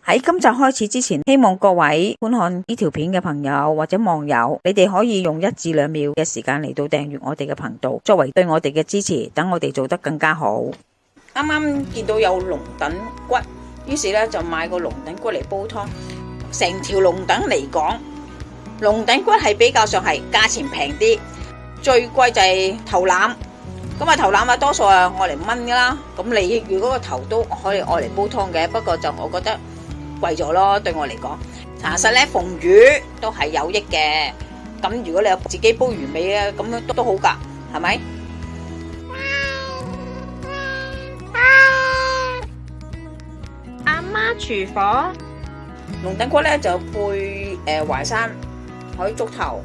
喺今集開始之前，希望各位觀看呢條片嘅朋友或者網友，你哋可以用1至2秒嘅時間嚟到訂閱我哋嘅頻道，作為對我哋嘅支持，等我哋做得更加好。啱啱見到有龍躉骨，於是咧就買個龍躉骨嚟煲湯。成條龍躉嚟講，龍躉骨係比較上係價錢平啲，最貴就係頭腩。咁啊頭腩啊多數係愛嚟炆噶啦，咁你如果個頭都可以愛嚟煲湯嘅，不過就我覺得貴咗咯，對我嚟講。查實咧鳳魚都係有益嘅，咁如果你有自己煲魚尾啊，咁樣都好噶，係咪？阿媽廚房，龍躉骨咧就配淮山、海竹頭、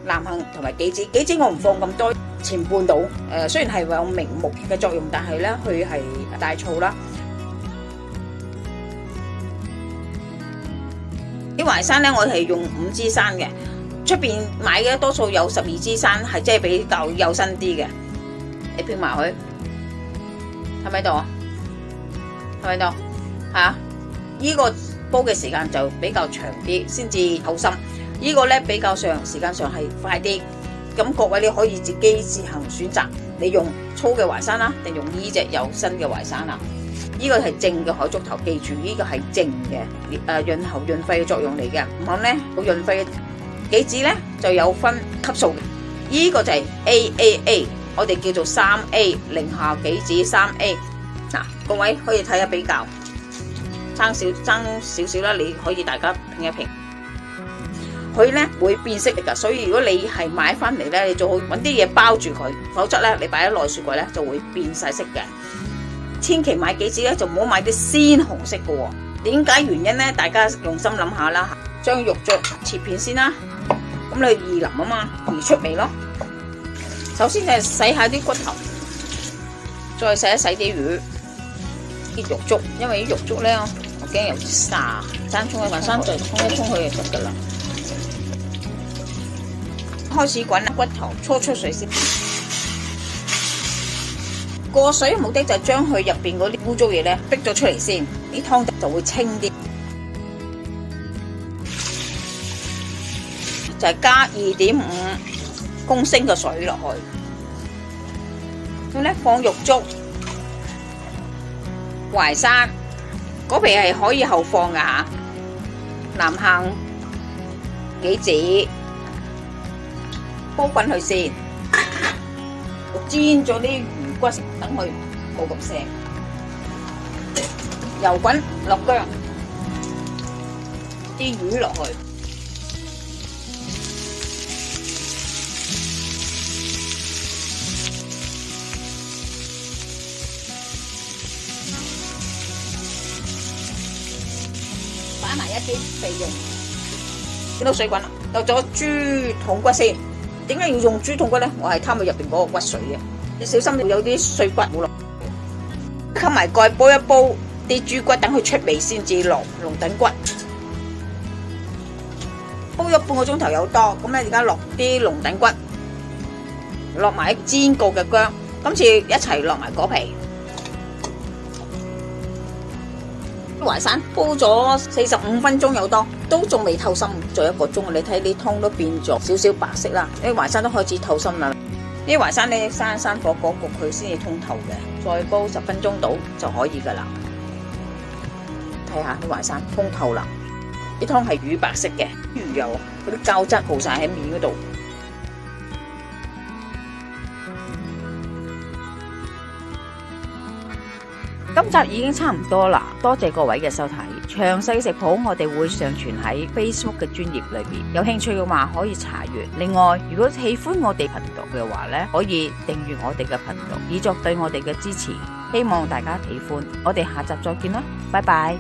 南杏同埋杞子。杞子我唔放咁多，前半到。雖然係有明目嘅作用，但係咧佢係大醋啦。啲淮山咧我係用5支生嘅，出邊買嘅多數有12支生，係即係比較幼身啲嘅。你拼埋佢，係咪度啊？係咪度？吓，呢個煲嘅時間就比較長啲，先至透心。呢個咧比較上時間上係快啲。咁各位你可以自己自行選擇，你用粗嘅淮山啦，定用呢隻有身嘅淮山啦。呢個係正嘅海竹頭，記住呢個係正嘅，潤喉潤肺嘅作用嚟嘅。咁咧好潤肺嘅杞子咧就有分級數嘅，呢個就係 AAA， 我哋叫做3A， 寧夏杞子3A。嗱，各位可以睇下比較，爭少少啦，你可以大家拼一拼。佢咧會變色㗎，所以如果你係買翻嚟咧，你最好揾啲嘢包住佢，否則咧你擺喺內雪櫃咧就會變晒色嘅。千祈買杞子咧就唔好買啲鮮紅色嘅喎。點解原因咧？大家用心諗下啦。將肉醬切片先啦，咁你易淋啊嘛，易出味咯。首先就係洗下啲骨頭，再洗一洗啲魚、啲肉粥，因為啲肉粥咧我驚有沙，生葱嘅淮山就沖一沖佢就得噶啦。開始滾骨頭，搓出水先。過水嘅目的就係將佢入邊嗰啲污糟嘢咧逼咗出嚟先，啲湯就會清啲。就係加2.5公升嘅水落去。咁咧放肉粥、淮山，嗰皮係可以後放㗎吓。南杏、杞子。煲滾佢先，煎咗啲魚骨，等佢冇咁腥。油滾落薑，啲魚落去，擺埋一邊備用。見到水滾啦，落咗豬筒骨先。點解要用豬筒骨咧？我係貪佢入邊嗰個骨髓嘅，你小心會有啲碎骨冇落。冚埋蓋煲一煲啲豬骨，等佢出味先至落龍躉骨。煲咗半個鐘頭有多，咁咧而家落啲龍躉骨，落埋煎過嘅薑，今次一齊落埋果皮。淮山煲咗45分鐘有多，都仲未透心，做1個鐘。你睇啲湯都變咗少少白色啦，啲淮山都開始透心啦。啲淮山咧生火焗佢先至通透嘅，再煲10分鐘到就可以噶啦。睇下啲淮山通透啦，啲湯係乳白色嘅，魚油嗰啲膠質鋪晒喺面嗰度。今集已經差唔多啦，多謝各位嘅收睇。詳細食譜我哋會上傳喺 Facebook 嘅專頁裏邊，有興趣嘅話可以查閱。另外，如果喜歡我哋頻道嘅話咧，可以訂閱我哋嘅頻道，以作對我哋嘅支持。希望大家喜歡，我哋下集再見啦，拜拜。